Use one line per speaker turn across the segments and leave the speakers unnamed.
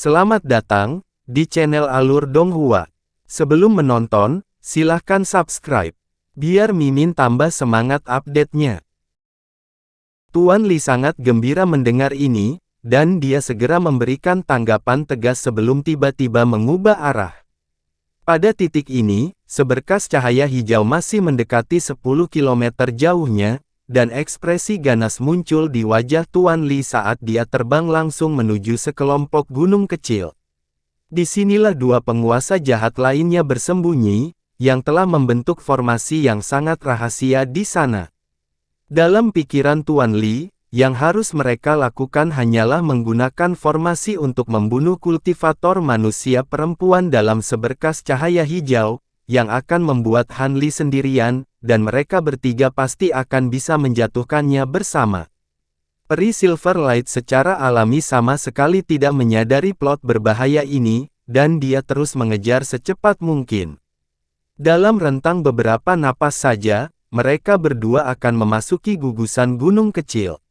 Selamat datang di channel Alur Donghua. Sebelum menonton, silahkan subscribe, biar Mimin tambah semangat update-nya. Tuan Li sangat gembira mendengar ini, dan dia segera memberikan tanggapan tegas sebelum tiba-tiba mengubah arah. Pada titik ini, seberkas cahaya hijau masih mendekati 10 km jauhnya, dan ekspresi ganas muncul di wajah Tuan Li saat dia terbang langsung menuju sekelompok gunung kecil. Disinilah dua penguasa jahat lainnya bersembunyi, yang telah membentuk formasi yang sangat rahasia di sana. Dalam pikiran Tuan Li, yang harus mereka lakukan hanyalah menggunakan formasi untuk membunuh kultivator manusia perempuan dalam seberkas cahaya hijau, yang akan membuat Han Li sendirian, dan mereka bertiga pasti akan bisa menjatuhkannya bersama. Peri Silverlight secara alami sama sekali tidak menyadari plot berbahaya ini, dan dia terus mengejar secepat mungkin. Dalam rentang beberapa napas saja, mereka berdua akan memasuki gugusan gunung kecil.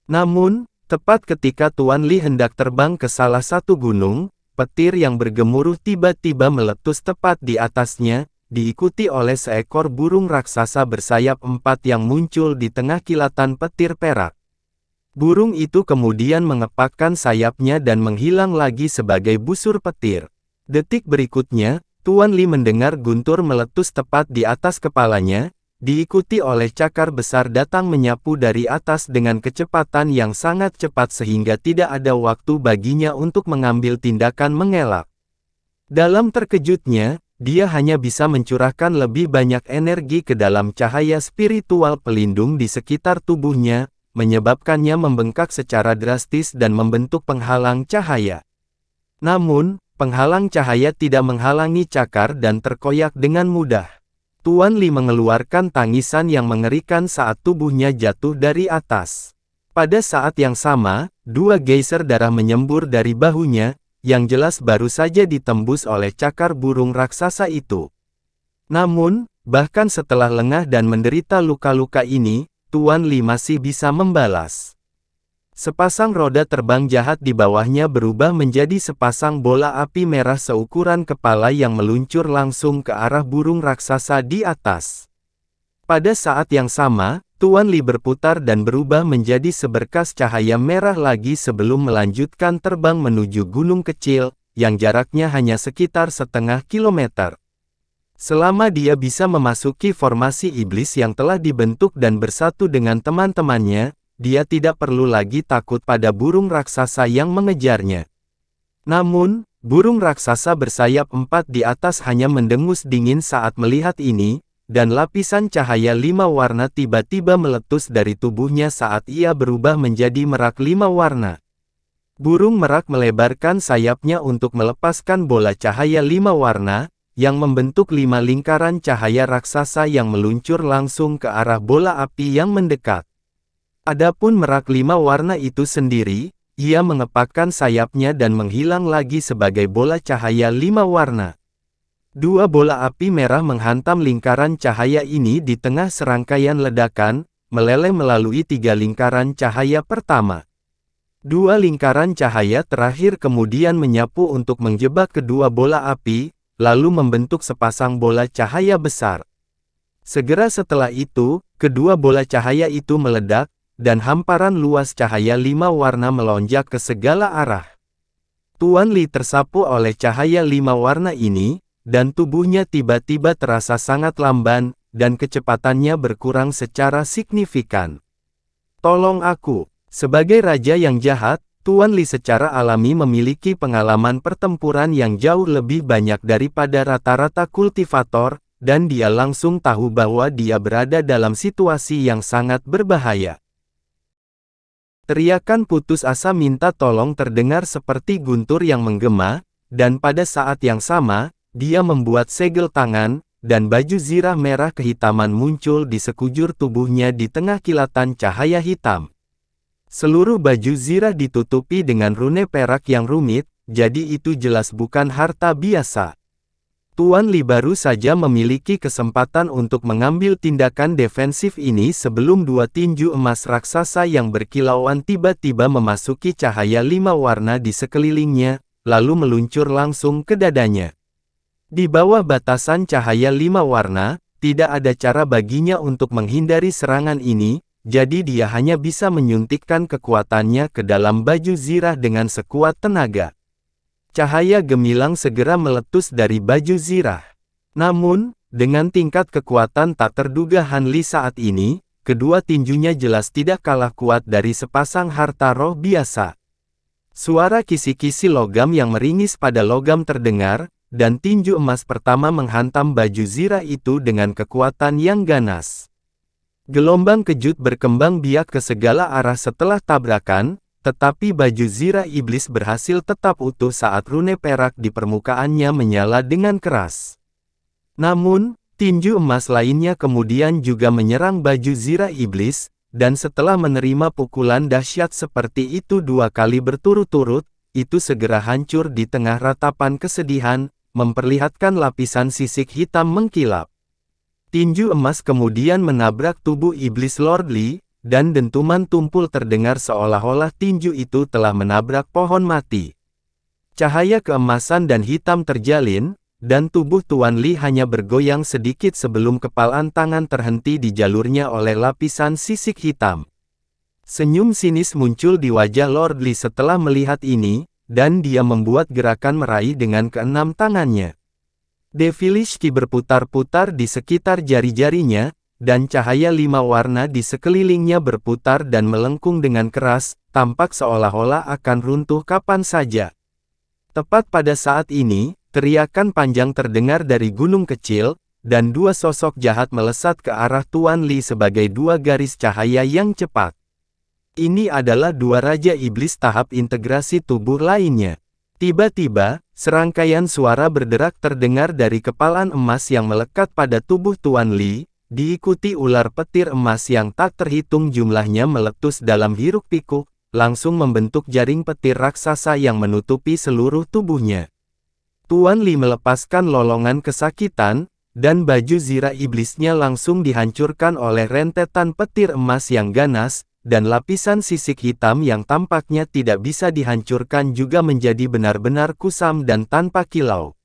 Namun, tepat ketika Tuan Li hendak terbang ke salah satu gunung, petir yang bergemuruh tiba-tiba meletus tepat di atasnya, diikuti oleh seekor burung raksasa bersayap 4 yang muncul di tengah kilatan petir perak. Burung itu kemudian mengepakkan sayapnya dan menghilang lagi sebagai busur petir. Detik berikutnya, Tuan Li mendengar guntur meletus tepat di atas kepalanya, diikuti oleh cakar besar datang menyapu dari atas dengan kecepatan yang sangat cepat sehingga tidak ada waktu baginya untuk mengambil tindakan mengelak. Dalam terkejutnya, dia hanya bisa mencurahkan lebih banyak energi ke dalam cahaya spiritual pelindung di sekitar tubuhnya, menyebabkannya membengkak secara drastis dan membentuk penghalang cahaya. Namun, penghalang cahaya tidak menghalangi cakar dan terkoyak dengan mudah. Tuan Li mengeluarkan tangisan yang mengerikan saat tubuhnya jatuh dari atas. Pada saat yang sama, dua geyser darah menyembur dari bahunya, yang jelas baru saja ditembus oleh cakar burung raksasa itu. Namun, bahkan setelah lengah dan menderita luka-luka ini, Tuan Li masih bisa membalas. Sepasang roda terbang jahat di bawahnya berubah menjadi sepasang bola api merah seukuran kepala yang meluncur langsung ke arah burung raksasa di atas. Pada saat yang sama, Tuan Li berputar dan berubah menjadi seberkas cahaya merah lagi sebelum melanjutkan terbang menuju gunung kecil, yang jaraknya hanya sekitar setengah kilometer. Selama dia bisa memasuki formasi iblis yang telah dibentuk dan bersatu dengan teman-temannya, dia tidak perlu lagi takut pada burung raksasa yang mengejarnya. Namun, burung raksasa bersayap 4 di atas hanya mendengus dingin saat melihat ini, dan lapisan cahaya 5 warna tiba-tiba meletus dari tubuhnya saat ia berubah menjadi merak 5 warna. Burung merak melebarkan sayapnya untuk melepaskan bola cahaya 5 warna, yang membentuk 5 lingkaran cahaya raksasa yang meluncur langsung ke arah bola api yang mendekat. Adapun merak 5 warna itu sendiri, ia mengepakkan sayapnya dan menghilang lagi sebagai bola cahaya 5 warna. Dua bola api merah menghantam lingkaran cahaya ini di tengah serangkaian ledakan, meleleh melalui 3 lingkaran cahaya pertama. Dua lingkaran cahaya terakhir kemudian menyapu untuk menjebak kedua bola api, lalu membentuk sepasang bola cahaya besar. Segera setelah itu, kedua bola cahaya itu meledak, dan hamparan luas cahaya 5 warna melonjak ke segala arah. Tuan Li tersapu oleh cahaya 5 warna ini, dan tubuhnya tiba-tiba terasa sangat lamban, dan kecepatannya berkurang secara signifikan. Tolong aku. Sebagai raja yang jahat, Tuan Li secara alami memiliki pengalaman pertempuran yang jauh lebih banyak daripada rata-rata kultivator, dan dia langsung tahu bahwa dia berada dalam situasi yang sangat berbahaya. Teriakan putus asa minta tolong terdengar seperti guntur yang menggema, dan pada saat yang sama, dia membuat segel tangan, dan baju zirah merah kehitaman muncul di sekujur tubuhnya di tengah kilatan cahaya hitam. Seluruh baju zirah ditutupi dengan rune perak yang rumit, jadi itu jelas bukan harta biasa. Tuan Li baru saja memiliki kesempatan untuk mengambil tindakan defensif ini sebelum dua tinju emas raksasa yang berkilauan tiba-tiba memasuki cahaya 5 warna di sekelilingnya, lalu meluncur langsung ke dadanya. Di bawah batasan cahaya 5 warna, tidak ada cara baginya untuk menghindari serangan ini, jadi dia hanya bisa menyuntikkan kekuatannya ke dalam baju Zirah dengan sekuat tenaga. Cahaya gemilang segera meletus dari baju Zirah. Namun, dengan tingkat kekuatan tak terduga Han Li saat ini, kedua tinjunya jelas tidak kalah kuat dari sepasang harta roh biasa. Suara kisi-kisi logam yang meringis pada logam terdengar, dan tinju emas pertama menghantam baju Zirah itu dengan kekuatan yang ganas. Gelombang kejut berkembang biak ke segala arah setelah tabrakan, tetapi baju Zirah iblis berhasil tetap utuh saat rune perak di permukaannya menyala dengan keras. Namun, tinju emas lainnya kemudian juga menyerang baju Zirah iblis, dan setelah menerima pukulan dahsyat seperti itu 2 kali berturut-turut, itu segera hancur di tengah ratapan kesedihan, memperlihatkan lapisan sisik hitam mengkilap. Tinju emas kemudian menabrak tubuh iblis Lord Li, dan dentuman tumpul terdengar seolah-olah tinju itu telah menabrak pohon mati. Cahaya keemasan dan hitam terjalin, dan tubuh Tuan Li hanya bergoyang sedikit sebelum kepalan tangan terhenti di jalurnya oleh lapisan sisik hitam. Senyum sinis muncul di wajah Lord Li setelah melihat ini, dan dia membuat gerakan meraih dengan keenam tangannya. Devilish Ki berputar-putar di sekitar jari-jarinya, dan cahaya 5 warna di sekelilingnya berputar dan melengkung dengan keras, tampak seolah-olah akan runtuh kapan saja. Tepat pada saat ini, teriakan panjang terdengar dari gunung kecil, dan 2 sosok jahat melesat ke arah Tuan Li sebagai 2 garis cahaya yang cepat. Ini adalah 2 Raja Iblis tahap integrasi tubuh lainnya. Tiba-tiba, serangkaian suara berderak terdengar dari kepalan emas yang melekat pada tubuh Tuan Li, diikuti ular petir emas yang tak terhitung jumlahnya meletus dalam hiruk-pikuk, langsung membentuk jaring petir raksasa yang menutupi seluruh tubuhnya. Tuan Li melepaskan lolongan kesakitan, dan baju Zirah iblisnya langsung dihancurkan oleh rentetan petir emas yang ganas, dan lapisan sisik hitam yang tampaknya tidak bisa dihancurkan juga menjadi benar-benar kusam dan tanpa kilau.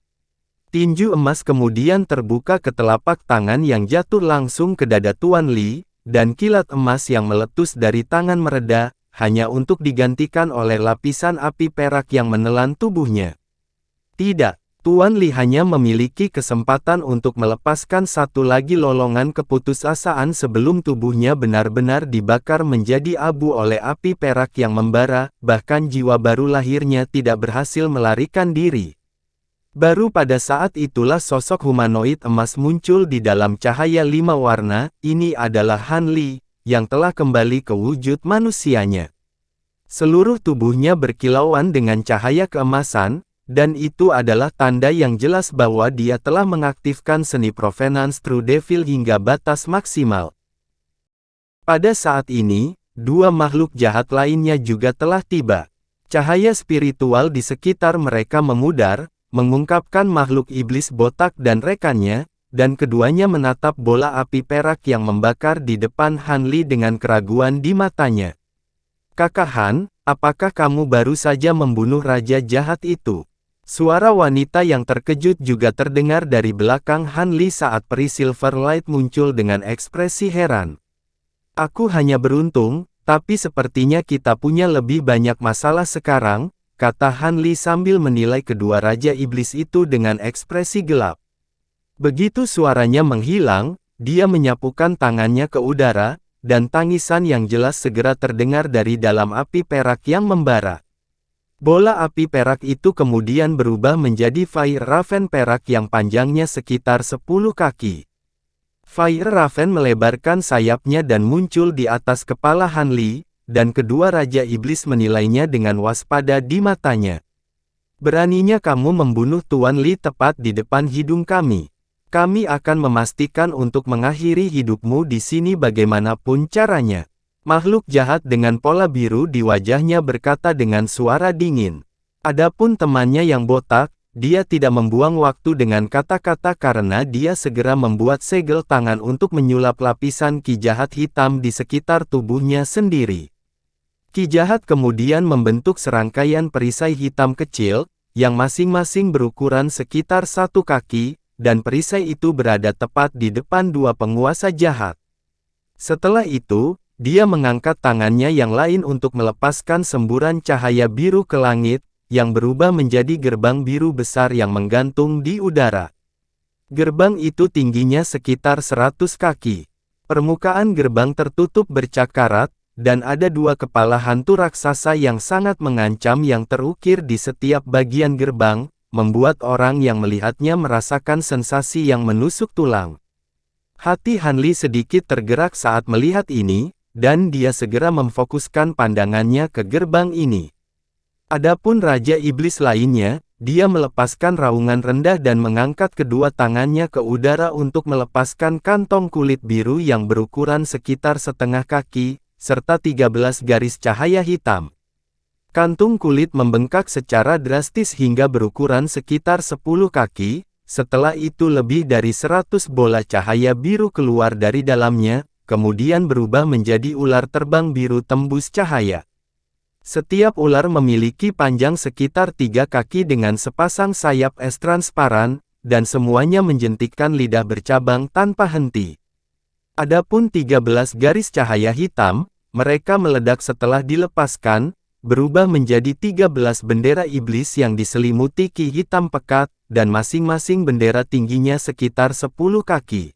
Tinju emas kemudian terbuka ke telapak tangan yang jatuh langsung ke dada Tuan Li, dan kilat emas yang meletus dari tangan mereda, hanya untuk digantikan oleh lapisan api perak yang menelan tubuhnya. Tidak, Tuan Li hanya memiliki kesempatan untuk melepaskan satu lagi lolongan keputusasaan sebelum tubuhnya benar-benar dibakar menjadi abu oleh api perak yang membara, bahkan jiwa baru lahirnya tidak berhasil melarikan diri. Baru pada saat itulah sosok humanoid emas muncul di dalam cahaya 5 warna, ini adalah Han Li, yang telah kembali ke wujud manusianya. Seluruh tubuhnya berkilauan dengan cahaya keemasan, dan itu adalah tanda yang jelas bahwa dia telah mengaktifkan seni Provenance True Devil hingga batas maksimal. Pada saat ini, 2 makhluk jahat lainnya juga telah tiba. Cahaya spiritual di sekitar mereka memudar, mengungkapkan makhluk iblis botak dan rekannya, dan keduanya menatap bola api perak yang membakar di depan Han Li dengan keraguan di matanya. "Kakak Han, apakah kamu baru saja membunuh raja jahat itu?" Suara wanita yang terkejut juga terdengar dari belakang Han Li saat peri Silverlight muncul dengan ekspresi heran. "Aku hanya beruntung, tapi sepertinya kita punya lebih banyak masalah sekarang," kata Han Li sambil menilai kedua Raja Iblis itu dengan ekspresi gelap. Begitu suaranya menghilang, dia menyapukan tangannya ke udara, dan tangisan yang jelas segera terdengar dari dalam api perak yang membara. Bola api perak itu kemudian berubah menjadi Fire Raven perak yang panjangnya sekitar 10 kaki. Fire Raven melebarkan sayapnya dan muncul di atas kepala Han Li, dan kedua Raja Iblis menilainya dengan waspada di matanya. "Beraninya kamu membunuh Tuan Li tepat di depan hidung kami. Kami akan memastikan untuk mengakhiri hidupmu di sini bagaimanapun caranya." Makhluk jahat dengan pola biru di wajahnya berkata dengan suara dingin. Adapun temannya yang botak, dia tidak membuang waktu dengan kata-kata karena dia segera membuat segel tangan untuk menyulap lapisan ki jahat hitam di sekitar tubuhnya sendiri. Ki jahat kemudian membentuk serangkaian perisai hitam kecil, yang masing-masing berukuran sekitar 1 kaki, dan perisai itu berada tepat di depan dua penguasa jahat. Setelah itu, dia mengangkat tangannya yang lain untuk melepaskan semburan cahaya biru ke langit, yang berubah menjadi gerbang biru besar yang menggantung di udara. Gerbang itu tingginya sekitar 100 kaki. Permukaan gerbang tertutup bercakarat, dan ada dua kepala hantu raksasa yang sangat mengancam yang terukir di setiap bagian gerbang, membuat orang yang melihatnya merasakan sensasi yang menusuk tulang. Hati Hanli sedikit tergerak saat melihat ini, dan dia segera memfokuskan pandangannya ke gerbang ini. Adapun Raja Iblis lainnya, dia melepaskan raungan rendah dan mengangkat kedua tangannya ke udara untuk melepaskan kantong kulit biru yang berukuran sekitar setengah kaki, serta 13 garis cahaya hitam. Kantung kulit membengkak secara drastis hingga berukuran sekitar 10 kaki, setelah itu lebih dari 100 bola cahaya biru keluar dari dalamnya, kemudian berubah menjadi ular terbang biru tembus cahaya. Setiap ular memiliki panjang sekitar 3 kaki dengan sepasang sayap es transparan, dan semuanya menjentikkan lidah bercabang tanpa henti. Adapun 13 garis cahaya hitam, mereka meledak setelah dilepaskan, berubah menjadi 13 bendera iblis yang diselimuti ki hitam pekat, dan masing-masing bendera tingginya sekitar 10 kaki.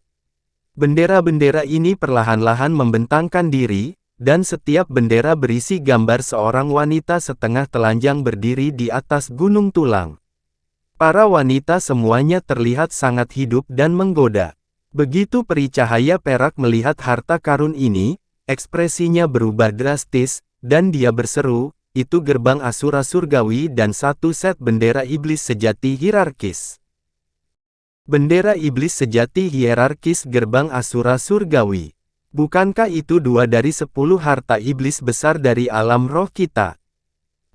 Bendera-bendera ini perlahan-lahan membentangkan diri, dan setiap bendera berisi gambar seorang wanita setengah telanjang berdiri di atas gunung tulang. Para wanita semuanya terlihat sangat hidup dan menggoda. Begitu peri cahaya perak melihat harta karun ini, ekspresinya berubah drastis, dan dia berseru, "Itu gerbang Asura Surgawi dan satu set bendera iblis sejati hierarkis." Bendera iblis sejati hierarkis gerbang Asura Surgawi. Bukankah itu 2 dari 10 harta iblis besar dari alam roh kita?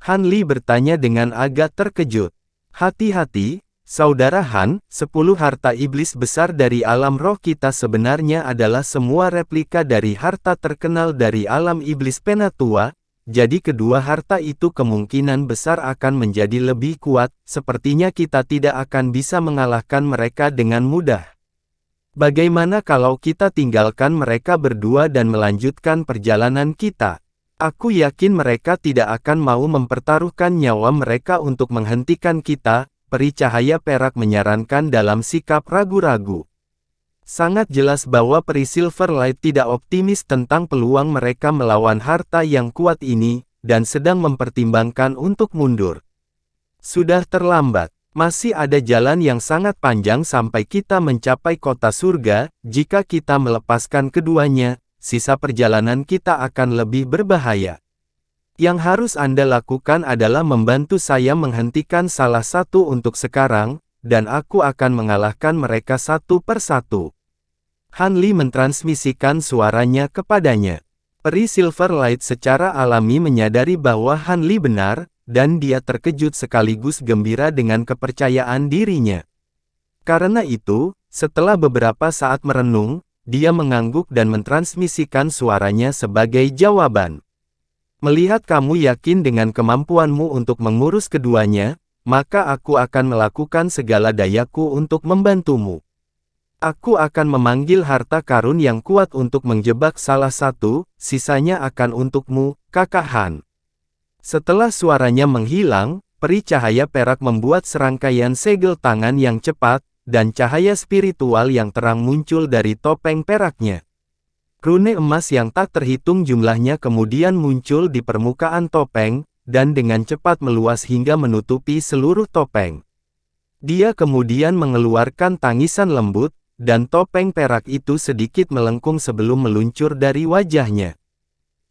Hanli bertanya dengan agak terkejut. Hati-hati, Saudara Han, 10 harta iblis besar dari alam roh kita sebenarnya adalah semua replika dari harta terkenal dari alam iblis Penatua, jadi kedua harta itu kemungkinan besar akan menjadi lebih kuat, sepertinya kita tidak akan bisa mengalahkan mereka dengan mudah. Bagaimana kalau kita tinggalkan mereka berdua dan melanjutkan perjalanan kita? Aku yakin mereka tidak akan mau mempertaruhkan nyawa mereka untuk menghentikan kita. Peri cahaya perak menyarankan dalam sikap ragu-ragu. Sangat jelas bahwa peri Silverlight tidak optimis tentang peluang mereka melawan harta yang kuat ini, dan sedang mempertimbangkan untuk mundur. Sudah terlambat. Masih ada jalan yang sangat panjang sampai kita mencapai kota surga. Jika kita melepaskan keduanya, sisa perjalanan kita akan lebih berbahaya. Yang harus Anda lakukan adalah membantu saya menghentikan salah satu untuk sekarang, dan aku akan mengalahkan mereka satu persatu. Hanli mentransmisikan suaranya kepadanya. Peri Silverlight secara alami menyadari bahwa Hanli benar, dan dia terkejut sekaligus gembira dengan kepercayaan dirinya. Karena itu, setelah beberapa saat merenung, dia mengangguk dan mentransmisikan suaranya sebagai jawaban. Melihat kamu yakin dengan kemampuanmu untuk mengurus keduanya, maka aku akan melakukan segala dayaku untuk membantumu. Aku akan memanggil harta karun yang kuat untuk menjebak salah satu, sisanya akan untukmu, Kakak Han. Setelah suaranya menghilang, peri cahaya perak membuat serangkaian segel tangan yang cepat, dan cahaya spiritual yang terang muncul dari topeng peraknya. Rune emas yang tak terhitung jumlahnya kemudian muncul di permukaan topeng, dan dengan cepat meluas hingga menutupi seluruh topeng. Dia kemudian mengeluarkan tangisan lembut, dan topeng perak itu sedikit melengkung sebelum meluncur dari wajahnya.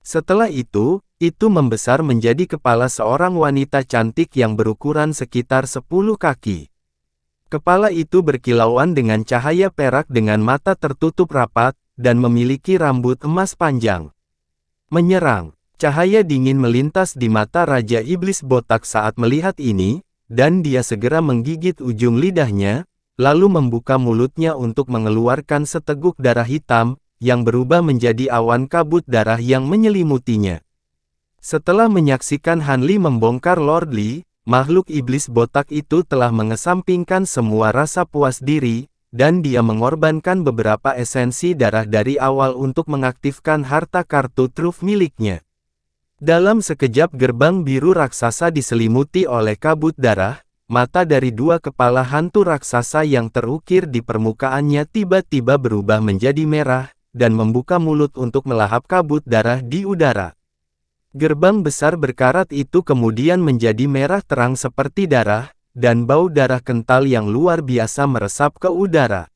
Setelah itu membesar menjadi kepala seorang wanita cantik yang berukuran sekitar 10 kaki. Kepala itu berkilauan dengan cahaya perak dengan mata tertutup rapat, dan memiliki rambut emas panjang. Menyerang. Cahaya dingin melintas di mata Raja Iblis botak saat melihat ini, dan dia segera menggigit ujung lidahnya, lalu membuka mulutnya untuk mengeluarkan seteguk darah hitam, yang berubah menjadi awan kabut darah yang menyelimutinya. Setelah menyaksikan Hanli membongkar Lord Li, makhluk iblis botak itu telah mengesampingkan semua rasa puas diri, dan dia mengorbankan beberapa esensi darah dari awal untuk mengaktifkan harta kartu truf miliknya. Dalam sekejap gerbang biru raksasa diselimuti oleh kabut darah, mata dari dua kepala hantu raksasa yang terukir di permukaannya tiba-tiba berubah menjadi merah, dan membuka mulut untuk melahap kabut darah di udara. Gerbang besar berkarat itu kemudian menjadi merah terang seperti darah, dan bau darah kental yang luar biasa meresap ke udara.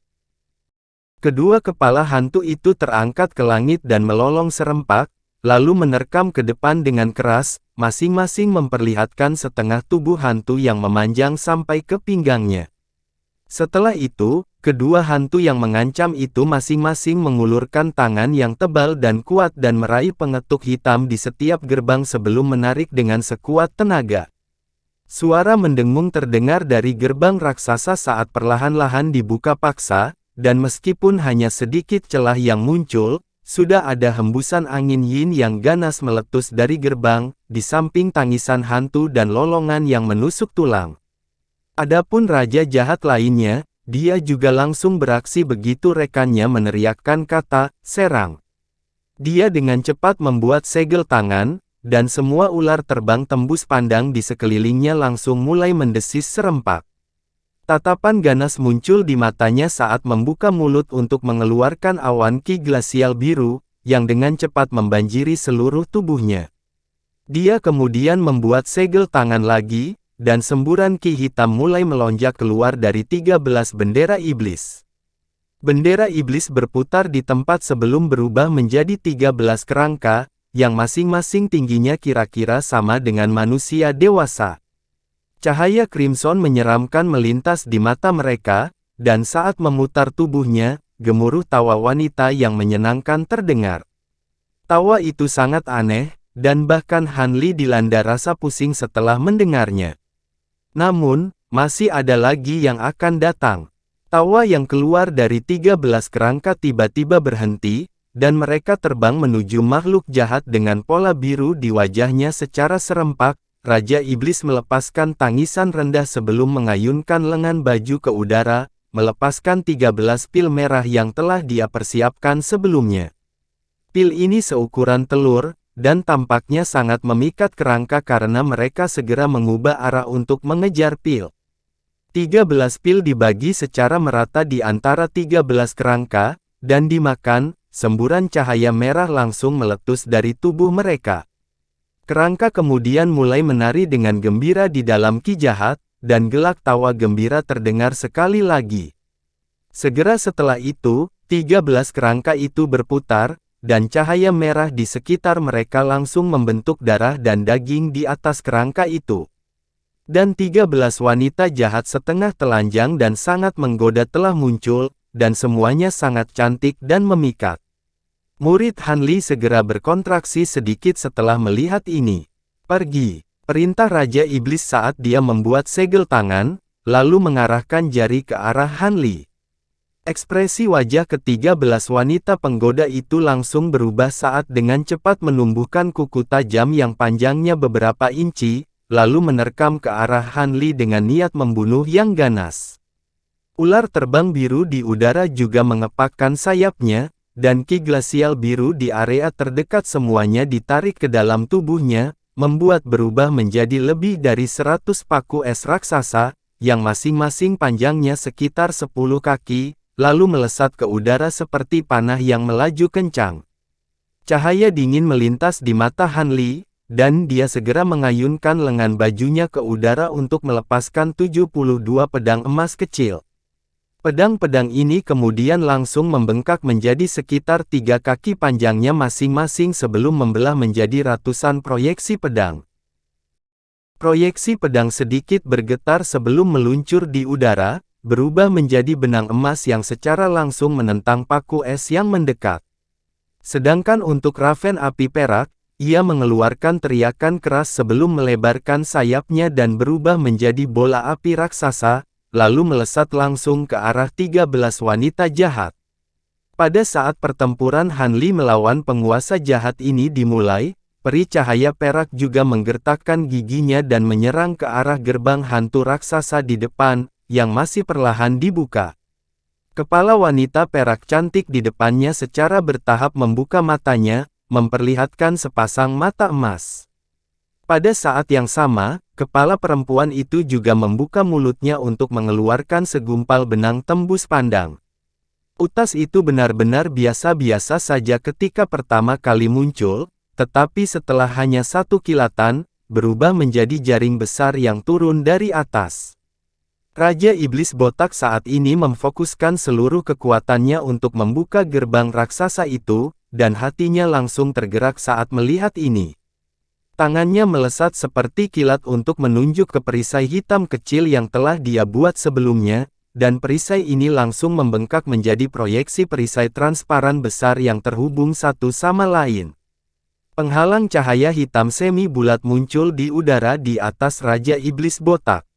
Kedua kepala hantu itu terangkat ke langit dan melolong serempak, lalu menerkam ke depan dengan keras, masing-masing memperlihatkan setengah tubuh hantu yang memanjang sampai ke pinggangnya. Setelah itu, kedua hantu yang mengancam itu masing-masing mengulurkan tangan yang tebal dan kuat dan meraih pengetuk hitam di setiap gerbang sebelum menarik dengan sekuat tenaga. Suara mendengung terdengar dari gerbang raksasa saat perlahan-lahan dibuka paksa, dan meskipun hanya sedikit celah yang muncul, sudah ada hembusan angin yin yang ganas meletus dari gerbang, di samping tangisan hantu dan lolongan yang menusuk tulang. Adapun raja jahat lainnya, dia juga langsung beraksi begitu rekannya meneriakkan kata, "Serang!" Dia dengan cepat membuat segel tangan, dan semua ular terbang tembus pandang di sekelilingnya langsung mulai mendesis serempak. Tatapan ganas muncul di matanya saat membuka mulut untuk mengeluarkan awan ki glasial biru, yang dengan cepat membanjiri seluruh tubuhnya. Dia kemudian membuat segel tangan lagi, dan semburan ki hitam mulai melonjak keluar dari 13 bendera iblis. Bendera iblis berputar di tempat sebelum berubah menjadi 13 kerangka, yang masing-masing tingginya kira-kira sama dengan manusia dewasa. Cahaya crimson menyeramkan melintas di mata mereka, dan saat memutar tubuhnya, gemuruh tawa wanita yang menyenangkan terdengar. Tawa itu sangat aneh, dan bahkan Han Li dilanda rasa pusing setelah mendengarnya. Namun, masih ada lagi yang akan datang. Tawa yang keluar dari 13 kerangka tiba-tiba berhenti, dan mereka terbang menuju makhluk jahat dengan pola biru di wajahnya secara serempak. Raja Iblis melepaskan tangisan rendah sebelum mengayunkan lengan baju ke udara, melepaskan 13 pil merah yang telah dia persiapkan sebelumnya. Pil ini seukuran telur, dan tampaknya sangat memikat kerangka karena mereka segera mengubah arah untuk mengejar pil. 13 pil dibagi secara merata di antara 13 kerangka, dan dimakan, semburan cahaya merah langsung meletus dari tubuh mereka. Kerangka kemudian mulai menari dengan gembira di dalam ki jahat, dan gelak tawa gembira terdengar sekali lagi. Segera setelah itu, 13 kerangka itu berputar, dan cahaya merah di sekitar mereka langsung membentuk darah dan daging di atas kerangka itu. Dan 13 wanita jahat setengah telanjang dan sangat menggoda telah muncul, dan semuanya sangat cantik dan memikat. Murid Han Li segera berkontraksi sedikit setelah melihat ini. "Pergi," perintah Raja Iblis saat dia membuat segel tangan, lalu mengarahkan jari ke arah Han Li. Ekspresi wajah ke-13 wanita penggoda itu langsung berubah saat dengan cepat menumbuhkan kuku tajam yang panjangnya beberapa inci, lalu menerkam ke arah Han Li dengan niat membunuh yang ganas. Ular terbang biru di udara juga mengepakkan sayapnya, dan ki glasial biru di area terdekat semuanya ditarik ke dalam tubuhnya, membuat berubah menjadi lebih dari 100 paku es raksasa, yang masing-masing panjangnya sekitar 10 kaki, lalu melesat ke udara seperti panah yang melaju kencang. Cahaya dingin melintas di mata Han Li, dan dia segera mengayunkan lengan bajunya ke udara untuk melepaskan 72 pedang emas kecil. Pedang-pedang ini kemudian langsung membengkak menjadi sekitar 3 kaki panjangnya masing-masing sebelum membelah menjadi ratusan proyeksi pedang. Proyeksi pedang sedikit bergetar sebelum meluncur di udara, berubah menjadi benang emas yang secara langsung menentang paku es yang mendekat. Sedangkan untuk Raven api perak, ia mengeluarkan teriakan keras sebelum melebarkan sayapnya dan berubah menjadi bola api raksasa, lalu melesat langsung ke arah 13 wanita jahat. Pada saat pertempuran Han Li melawan penguasa jahat ini dimulai, peri cahaya perak juga menggertakkan giginya dan menyerang ke arah gerbang hantu raksasa di depan, yang masih perlahan dibuka. Kepala wanita perak cantik di depannya secara bertahap membuka matanya, memperlihatkan sepasang mata emas. Pada saat yang sama, kepala perempuan itu juga membuka mulutnya untuk mengeluarkan segumpal benang tembus pandang. Utas itu benar-benar biasa-biasa saja ketika pertama kali muncul, tetapi setelah hanya satu kilatan, berubah menjadi jaring besar yang turun dari atas. Raja Iblis Botak saat ini memfokuskan seluruh kekuatannya untuk membuka gerbang raksasa itu, dan hatinya langsung tergerak saat melihat ini. Tangannya melesat seperti kilat untuk menunjuk ke perisai hitam kecil yang telah dia buat sebelumnya, dan perisai ini langsung membengkak menjadi proyeksi perisai transparan besar yang terhubung satu sama lain. Penghalang cahaya hitam semi bulat muncul di udara di atas Raja Iblis Botak.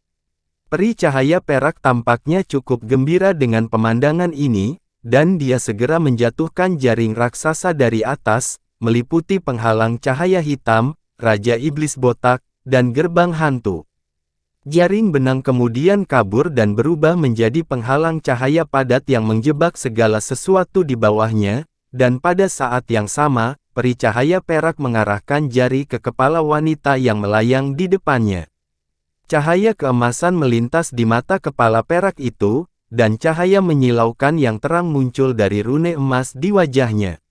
Peri cahaya perak tampaknya cukup gembira dengan pemandangan ini, dan dia segera menjatuhkan jaring raksasa dari atas, meliputi penghalang cahaya hitam, Raja Iblis Botak, dan gerbang hantu. Jaring benang kemudian kabur dan berubah menjadi penghalang cahaya padat yang menjebak segala sesuatu di bawahnya, dan pada saat yang sama, peri cahaya perak mengarahkan jari ke kepala wanita yang melayang di depannya. Cahaya keemasan melintas di mata kepala perak itu, dan cahaya menyilaukan yang terang muncul dari rune emas di wajahnya.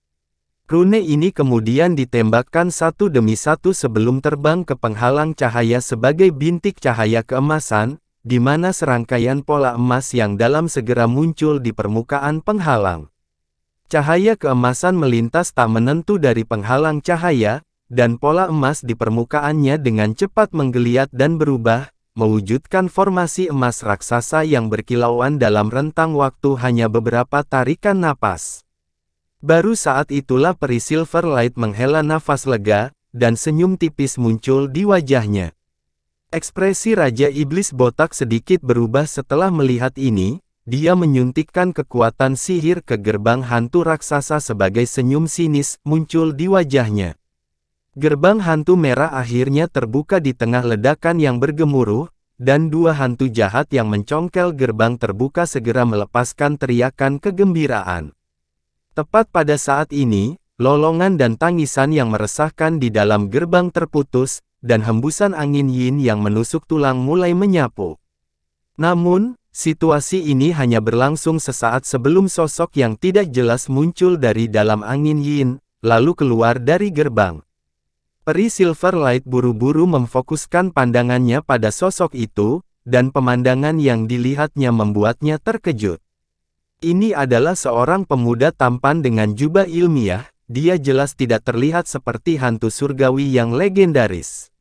Rune ini kemudian ditembakkan satu demi satu sebelum terbang ke penghalang cahaya sebagai bintik cahaya keemasan, di mana serangkaian pola emas yang dalam segera muncul di permukaan penghalang. Cahaya keemasan melintas tak menentu dari penghalang cahaya, dan pola emas di permukaannya dengan cepat menggeliat dan berubah, mewujudkan formasi emas raksasa yang berkilauan dalam rentang waktu hanya beberapa tarikan napas. Baru saat itulah peri Silverlight menghela nafas lega, dan senyum tipis muncul di wajahnya. Ekspresi Raja Iblis Botak sedikit berubah setelah melihat ini. Dia menyuntikkan kekuatan sihir ke gerbang hantu raksasa sebagai senyum sinis muncul di wajahnya. Gerbang hantu merah akhirnya terbuka di tengah ledakan yang bergemuruh, dan dua hantu jahat yang mencongkel gerbang terbuka segera melepaskan teriakan kegembiraan. Tepat pada saat ini, lolongan dan tangisan yang meresahkan di dalam gerbang terputus, dan hembusan angin yin yang menusuk tulang mulai menyapu. Namun, situasi ini hanya berlangsung sesaat sebelum sosok yang tidak jelas muncul dari dalam angin yin, lalu keluar dari gerbang. Peri Silverlight buru-buru memfokuskan pandangannya pada sosok itu, dan pemandangan yang dilihatnya membuatnya terkejut. Ini adalah seorang pemuda tampan dengan jubah ilmiah, dia jelas tidak terlihat seperti hantu surgawi yang legendaris.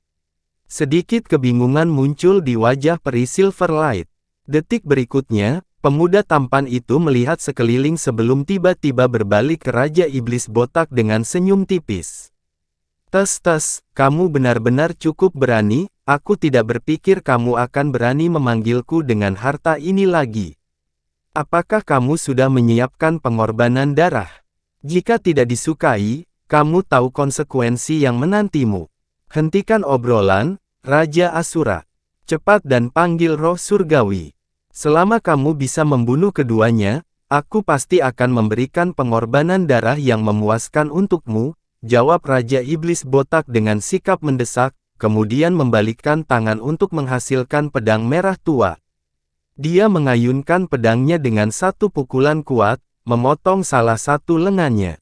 Sedikit kebingungan muncul di wajah peri Silverlight. Detik berikutnya, pemuda tampan itu melihat sekeliling sebelum tiba-tiba berbalik ke Raja Iblis Botak dengan senyum tipis. "Tes, kamu benar-benar cukup berani, aku tidak berpikir kamu akan berani memanggilku dengan harta ini lagi. Apakah kamu sudah menyiapkan pengorbanan darah? Jika tidak disukai, kamu tahu konsekuensi yang menantimu. Hentikan obrolan, Raja Asura. Cepat dan panggil roh surgawi. Selama kamu bisa membunuh keduanya, aku pasti akan memberikan pengorbanan darah yang memuaskan untukmu," jawab Raja Iblis Botak dengan sikap mendesak, kemudian membalikkan tangan untuk menghasilkan pedang merah tua. Dia mengayunkan pedangnya dengan satu pukulan kuat, memotong salah satu lengannya.